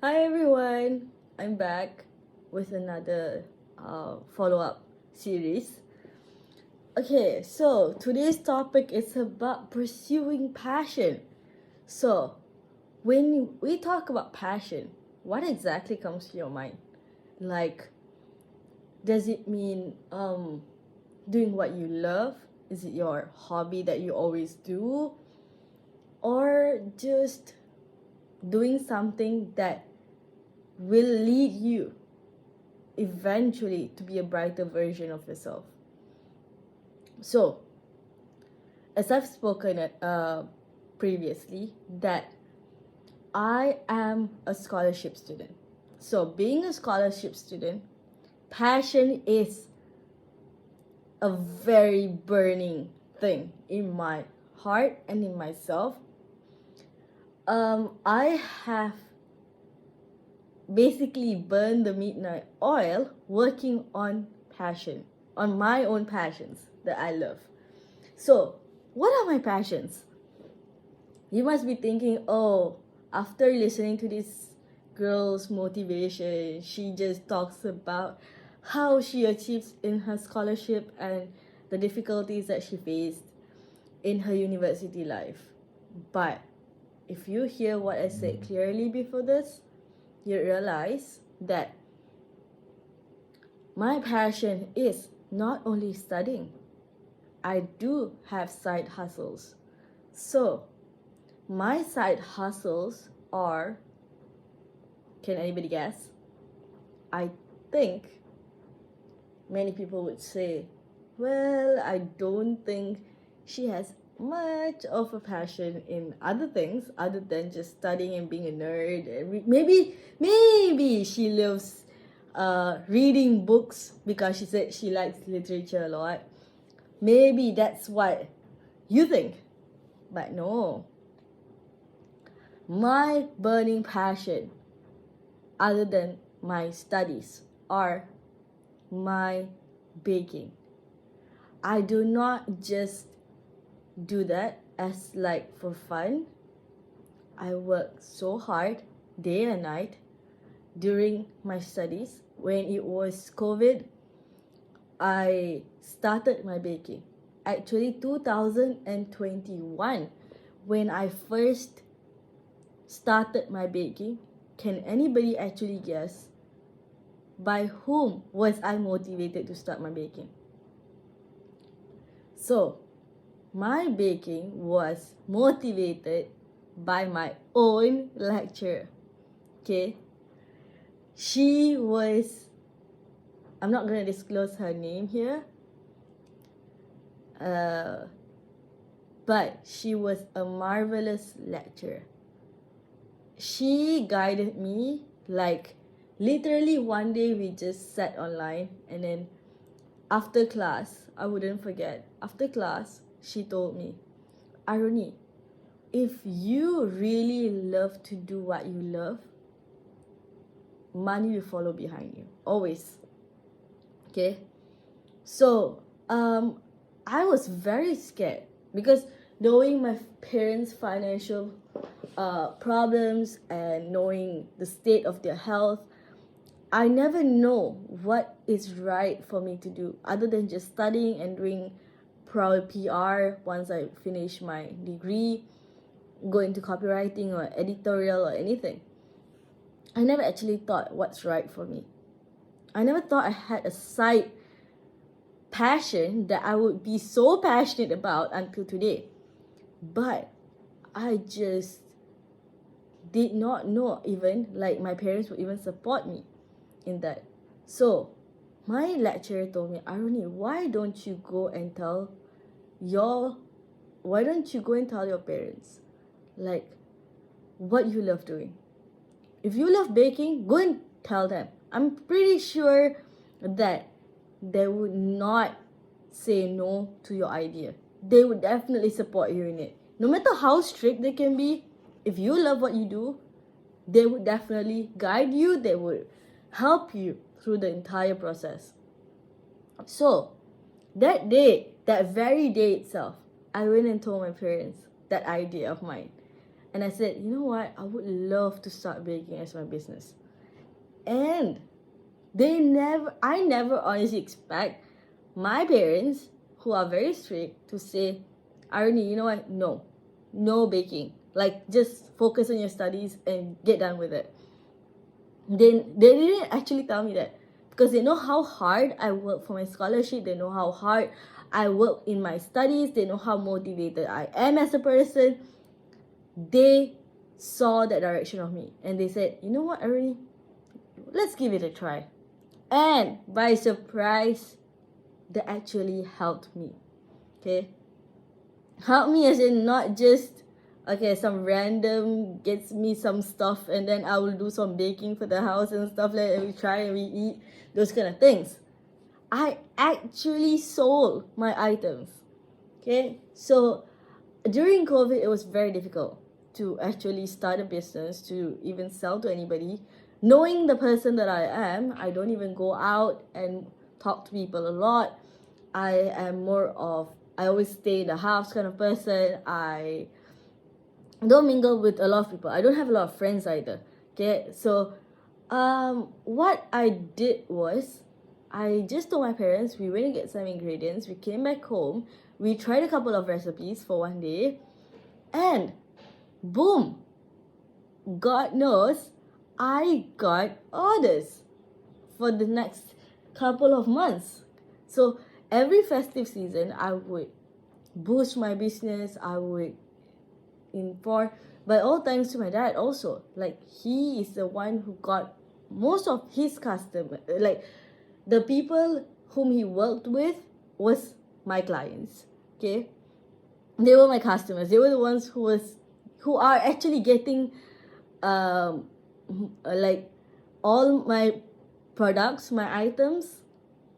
Hi everyone, I'm back with another follow-up series. Okay, so today's topic is about pursuing passion. So, when we talk about passion, what exactly comes to your mind? Like, does it mean doing what you love? Is it your hobby that you always do? Or just doing something that will lead you eventually to be a brighter version of yourself? So, as I've spoken previously, that I am a scholarship student. So, being a scholarship student, passion is a very burning thing in my heart and in myself. I have basically burned the midnight oil working on passion, on my own passions that I love. So, what are my passions? You must be thinking, oh, after listening to this girl's motivation, she just talks about how she achieves in her scholarship and the difficulties that she faced in her university life. But if you hear what I said clearly before this, you realize that my passion is not only studying, I do have side hustles. So, my side hustles are, can anybody guess? I think many people would say, well, I don't think she has much of a passion in other things other than just studying and being a nerd. And maybe she loves reading books because she said she likes literature a lot. Maybe that's what you think. But no, my burning passion, other than my studies, are my baking. I do not just do that as like for fun. I work so hard day and night during my studies. When it was COVID, I started my baking. Actually, 2021, when I first started my baking, can anybody actually guess by whom was I motivated to start my baking? So, my baking was motivated by my own lecturer. Okay? She was, I'm not going to disclose her name here, but she was a marvelous lecturer. She guided me, like literally one day we just sat online, and then after class, I wouldn't forget, after class, she told me, Aruni, if you really love to do what you love, money will follow behind you. Always. Okay? So, I was very scared because knowing my parents' financial problems and knowing the state of their health, I never know what is right for me to do other than just studying and doing probably PR once I finish my degree, go into copywriting or editorial or anything. I never actually thought what's right for me. I never thought I had a side passion that I would be so passionate about until today. But I just did not know, even like my parents would even support me in that. So my lecturer told me, Aruni, why don't you go and tell your parents like what you love doing? If you love baking, go and tell them. I'm pretty sure that they would not say no to your idea. They would definitely support you in it. No matter how strict they can be, if you love what you do, they would definitely guide you, they would help you through the entire process. So, that day, that very day itself, I went and told my parents that idea of mine. And I said, you know what? I would love to start baking as my business. And I never honestly expect my parents, who are very strict, to say, Arnie, you know what? No baking. Like, just focus on your studies and get done with it. They didn't actually tell me that, because they know how hard I work for my scholarship. They know how hard I work in my studies. They know how motivated I am as a person. They saw that direction of me and they said, you know what, Arnie, let's give it a try. And by surprise, they actually helped me. Okay, help me as in not just, okay, some random gets me some stuff and then I will do some baking for the house and stuff like that, and we try and we eat, those kind of things. I actually sold my items. Okay, so during COVID, it was very difficult to actually start a business, to even sell to anybody. Knowing the person that I am, I don't even go out and talk to people a lot. I am more of, I always stay in the house kind of person. I don't mingle with a lot of people. I don't have a lot of friends either. Okay, so what I did was, I just told my parents, we went to get some ingredients, we came back home, we tried a couple of recipes for one day, and boom, God knows, I got orders for the next couple of months. So every festive season, I would boost my business. I would inform, but all thanks to my dad also. Like, he is the one who got most of his customers. Like, the people whom he worked with was my clients. Okay, they were my customers. They were the ones who are actually getting like all my products, my items.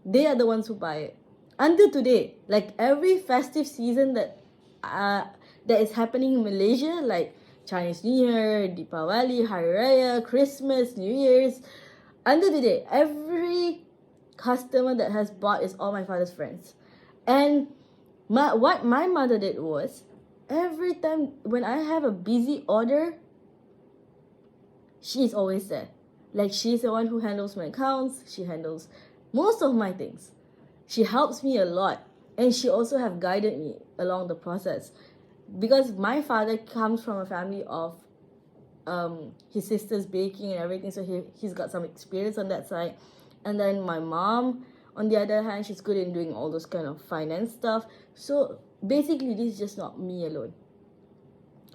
They are the ones who buy it until today. Like, every festive season that is happening in Malaysia, like Chinese New Year, Deepavali, Hari Raya, Christmas, New Year's, until today, every customer that has bought is all my father's friends. And what my mother did was, every time when I have a busy order, she's always there. Like, she's the one who handles my accounts. She handles most of my things. She helps me a lot, and she also have guided me along the process, because my father comes from a family of his sister's baking and everything, so he's got some experience on that side. And then my mom, on the other hand, she's good in doing all those kind of finance stuff. So basically, this is just not me alone.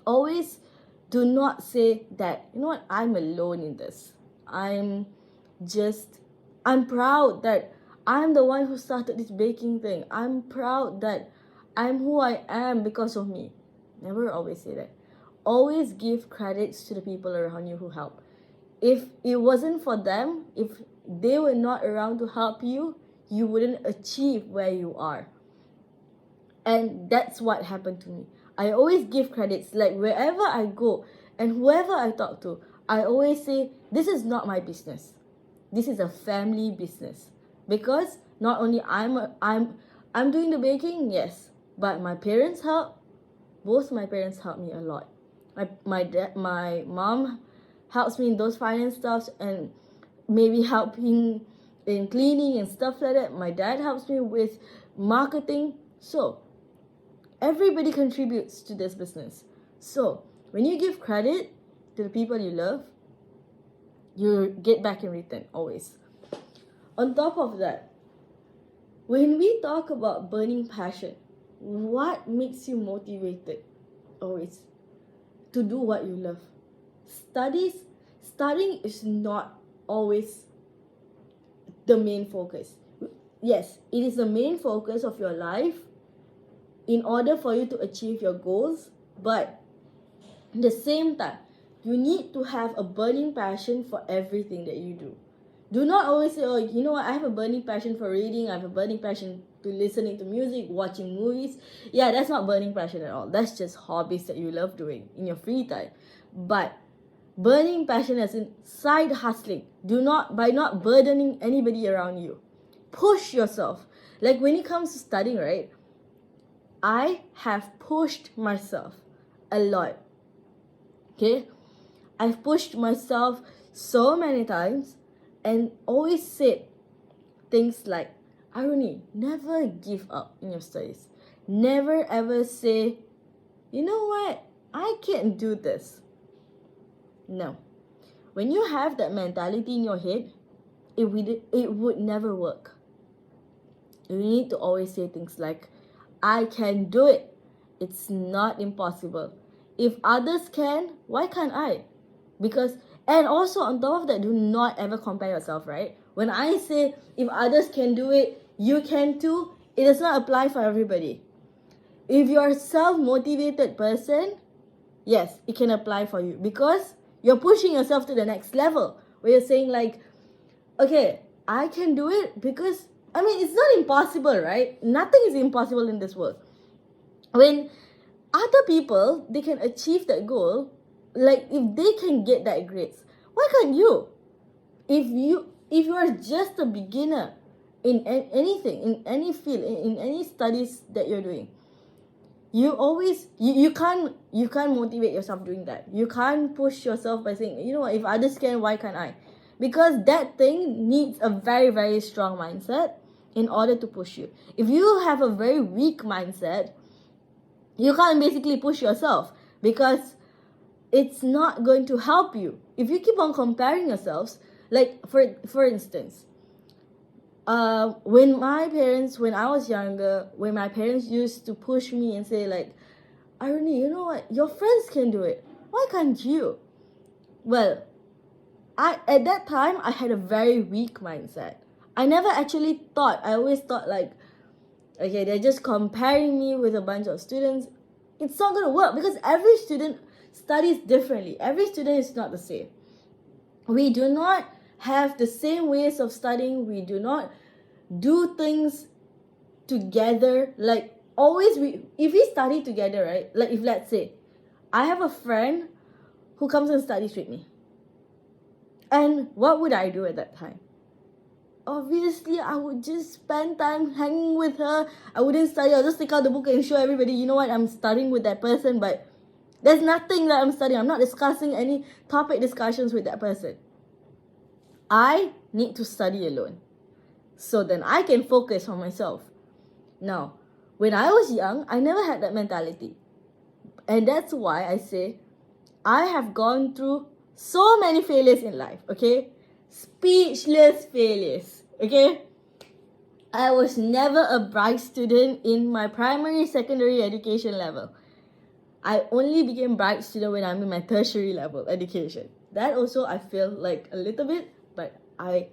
Always do not say that, you know what, I'm alone in this. I'm proud that I'm the one who started this baking thing. I'm proud that I'm who I am because of me. Never always say that. Always give credits to the people around you who help. If it wasn't for them, if they were not around to help you, you wouldn't achieve where you are. And that's what happened to me. I always give credits. Like, wherever I go and whoever I talk to, I always say, this is not my business. This is a family business. Because not only I'm doing the baking, yes, but my parents help. Both my parents help me a lot. My mom helps me in those finance stuffs and maybe helping in cleaning and stuff like that. My dad helps me with marketing. So everybody contributes to this business. So when you give credit to the people you love, you get back in return always. On top of that, when we talk about burning passion, what makes you motivated always to do what you love? Studying is not always the main focus. Yes, it is the main focus of your life in order for you to achieve your goals, but at the same time, you need to have a burning passion for everything that you do. Do not always say, oh, you know what, I have a burning passion for reading, I have a burning passion to listening to music, watching movies. Yeah, that's not burning passion at all. That's just hobbies that you love doing in your free time. But burning passion as in side hustling. By not burdening anybody around you. Push yourself. Like, when it comes to studying, right? I have pushed myself a lot. Okay? I've pushed myself so many times and always said things like, Aruni, never give up in your studies. Never ever say, you know what, I can't do this. No. When you have that mentality in your head, it would never work. You need to always say things like, I can do it. It's not impossible. If others can, why can't I? Because, and also on top of that, do not ever compare yourself, right? When I say, if others can do it, you can too, it does not apply for everybody. If you're a self-motivated person, yes, it can apply for you because you're pushing yourself to the next level where you're saying like, okay, I can do it because, I mean, it's not impossible, right? Nothing is impossible in this world. When other people, they can achieve that goal, like if they can get that grades, why can't you? If you are just a beginner in anything, in any field, in any studies that you're doing, you can't motivate yourself doing that. You can't push yourself by saying, you know what, if others can, why can't I? Because that thing needs a very, very strong mindset in order to push you. If you have a very weak mindset, you can't basically push yourself because it's not going to help you. If you keep on comparing yourselves, like for instance, when I was younger, when my parents used to push me and say like, Aruni, you know what, your friends can do it, why can't you? Well, at that time I had a very weak mindset. I never actually thought, I always thought like, okay, they're just comparing me with a bunch of students. It's not gonna work because every student studies differently. Every student is not the same. We do not have the same ways of studying. We do not do things together. Like always, if we study together, right? Like if let's say I have a friend who comes and studies with me, and what would I do at that time? Obviously, I would just spend time hanging with her. I wouldn't study. I'll just take out the book and show everybody, you know what, I'm studying with that person, but there's nothing that I'm studying. I'm not discussing any topic discussions with that person. I need to study alone. So then I can focus on myself. Now, when I was young, I never had that mentality. And that's why I say I have gone through so many failures in life, okay? Speechless failures, okay? I was never a bright student in my primary, secondary education level. I only became bright student when I'm in my tertiary level education. That also I feel like a little bit, but I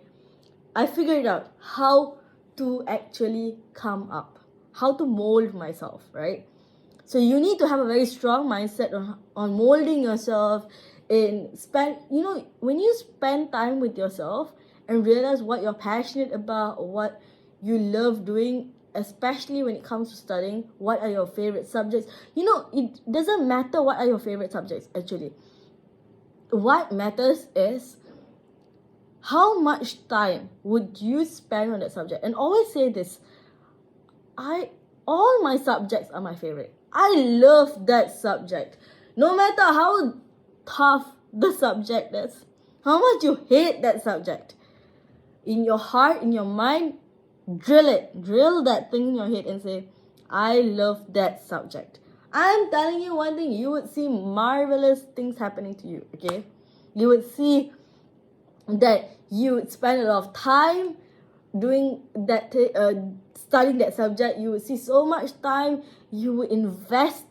figured out how to actually come up, how to mold myself, right? So you need to have a very strong mindset on molding yourself and when you spend time with yourself and realize what you're passionate about or what you love doing, especially when it comes to studying, what are your favorite subjects? It doesn't matter what are your favorite subjects actually. What matters is how much time would you spend on that subject. And always say this, all my subjects are my favorite. I love that subject. No matter how tough the subject is, how much you hate that subject, in your heart, in your mind, drill that thing in your head and say, I love that subject. I'm telling you one thing, you would see marvelous things happening to you, okay? You would see that you would spend a lot of time doing that, studying that subject. You would see so much time. You would invest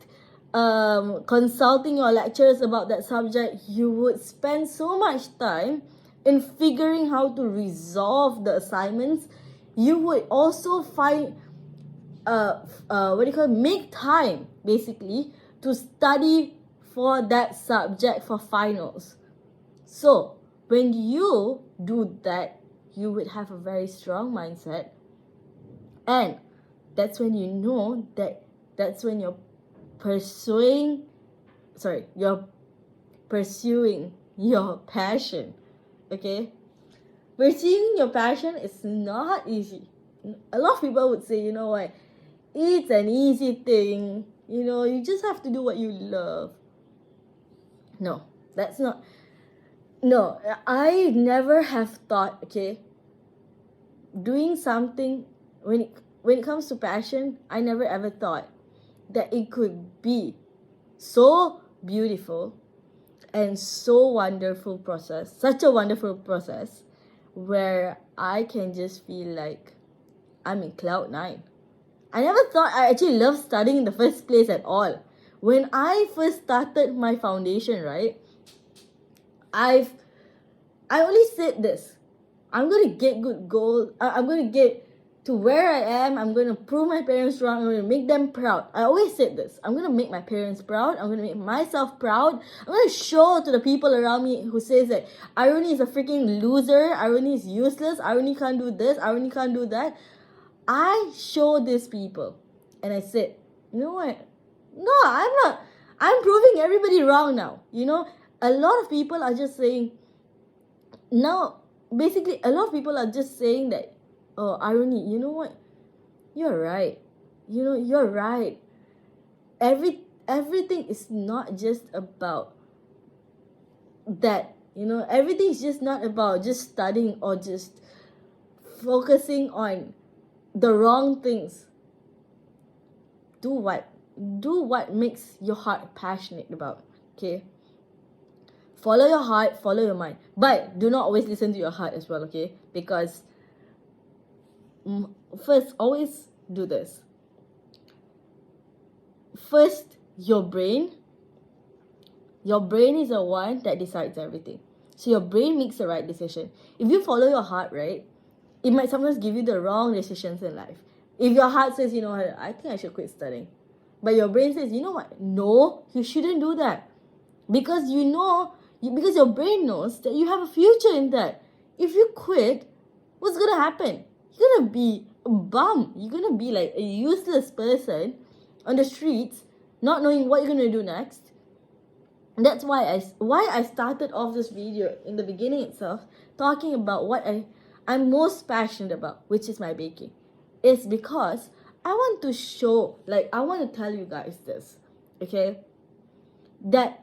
consulting your lecturers about that subject. You would spend so much time in figuring how to resolve the assignments. You would also find make time basically to study for that subject for finals. So when you do that, you would have a very strong mindset, and that's when you know that's when you're pursuing your passion. Okay, pursuing your passion is not easy. A lot of people would say, you know what, it's an easy thing, you just have to do what you love. No, that's not. No, I never have thought, okay, doing something when it comes to passion, I never ever thought that it could be so beautiful and so wonderful process, such a wonderful process where I can just feel like I'm in cloud nine. I never thought I actually loved studying in the first place at all. When I first started my foundation, right, I only said this. I'm gonna get good goal. I'm gonna get to where I am. I'm gonna prove my parents wrong. I'm gonna make them proud. I always said this. I'm gonna make my parents proud. I'm gonna make myself proud. I'm gonna show to the people around me who says that Irony is a freaking loser. Irony is useless. Irony can't do this. Irony can't do that. I show these people, and I said, you know what? No, I'm not. I'm proving everybody wrong now. You know, a lot of people are just saying now. Basically, a lot of people are just saying that, oh, Irony, you know what? You're right. You know, you're right. Everything is not just about that. You know, everything is just not about just studying or just focusing on the wrong things. Do what? Do what makes your heart passionate about. Okay? Follow your heart, follow your mind. But do not always listen to your heart as well, okay? Because first, always do this. First, your brain. Your brain is the one that decides everything. So your brain makes the right decision. If you follow your heart, right, it might sometimes give you the wrong decisions in life. If your heart says, you know what, I think I should quit studying. But your brain says, you know what, no, you shouldn't do that. Because you know, because your brain knows that you have a future in that. If you quit, what's going to happen? You're going to be a bum. You're going to be like a useless person on the streets, not knowing what you're going to do next. And that's why I started off this video in the beginning itself, talking about what I'm most passionate about, which is my baking. It's because I want to show, like, I want to tell you guys this, okay? That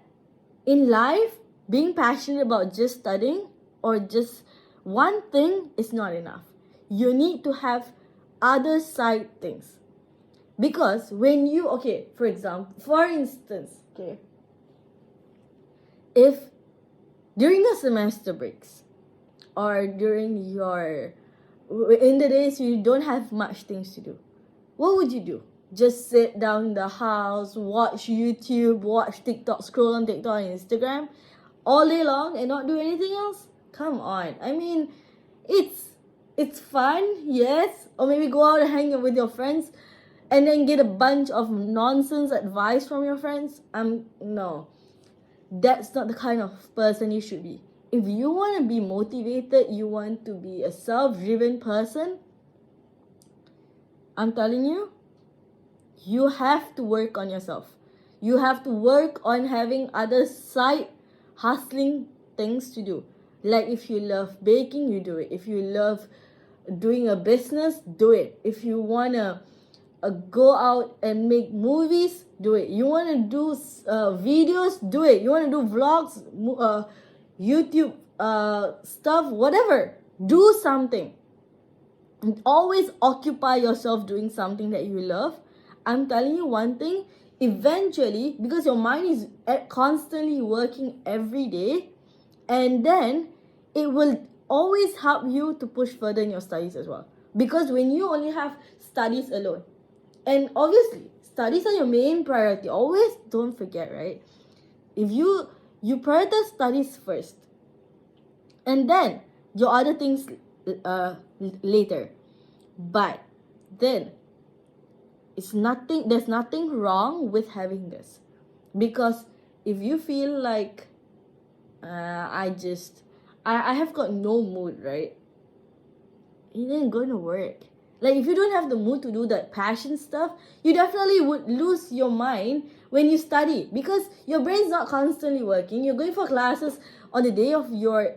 in life, being passionate about just studying or just one thing is not enough. You need to have other side things. Because when you, okay, for instance, okay, if during the semester breaks or during in the days you don't have much things to do, what would you do? Just sit down in the house, watch YouTube, watch TikTok, scroll on TikTok and Instagram all day long and not do anything else? Come on. I mean, it's fun, yes. Or maybe go out and hang out with your friends and then get a bunch of nonsense advice from your friends. No. That's not the kind of person you should be. If you want to be motivated, you want to be a self-driven person, I'm telling you, you have to work on yourself. You have to work on having other side hustling things to do. Like if you love baking, you do it. If you love doing a business, do it. If you want to go out and make movies, do it. You want to do videos, do it. You want to do vlogs, YouTube stuff, whatever. Do something. And always occupy yourself doing something that you love. I'm telling you one thing, eventually, because your mind is constantly working every day, and then it will always help you to push further in your studies as well. Because when you only have studies alone, and obviously, studies are your main priority. Always don't forget, right? If you prioritize studies first, and then your other things later. But then, there's nothing wrong with having this. Because if you feel like, I have got no mood, right? It ain't gonna work. Like, if you don't have the mood to do that passion stuff, you definitely would lose your mind when you study. Because your brain's not constantly working. You're going for classes on the day of your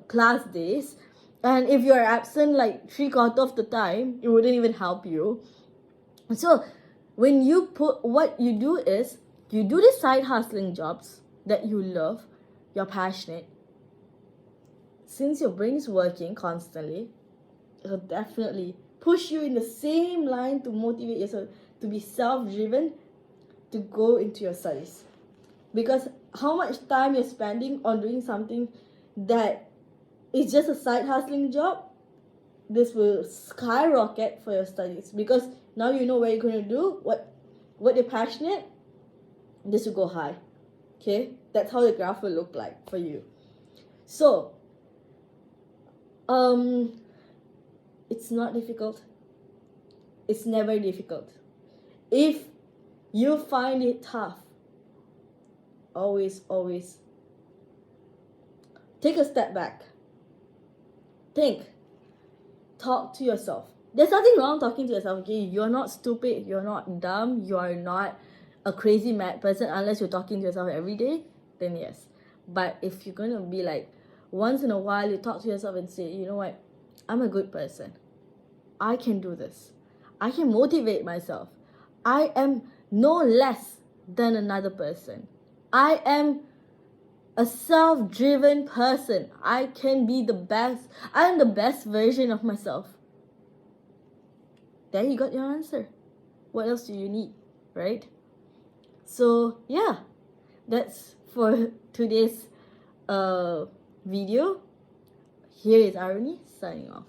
class days. And if you're absent like 3/4 of the time, it wouldn't even help you. So, when you what you do is, you do the side hustling jobs. that you love, you're passionate, since your brain is working constantly, it'll definitely push you in the same line to motivate yourself to be self-driven to go into your studies. Because how much time you're spending on doing something that is just a side hustling job, this will skyrocket for your studies, because now you know what you're going to do, what you're passionate, this will go high. Okay, that's how the graph will look like for you. So it's not difficult, it's never difficult. If you find it tough, always take a step back, think, talk to yourself. There's nothing wrong talking to yourself, okay? You're not stupid, you're not dumb, you are not a crazy mad person unless you're talking to yourself every day, then yes. But if you're gonna be like, once in a while you talk to yourself and say, you know what, I'm a good person, I can do this, I can motivate myself, I am no less than another person, I am a self-driven person, I can be the best, I am the best version of myself. There you got your answer. What else do you need, right? So yeah, that's for today's video. Here is Aruni signing off.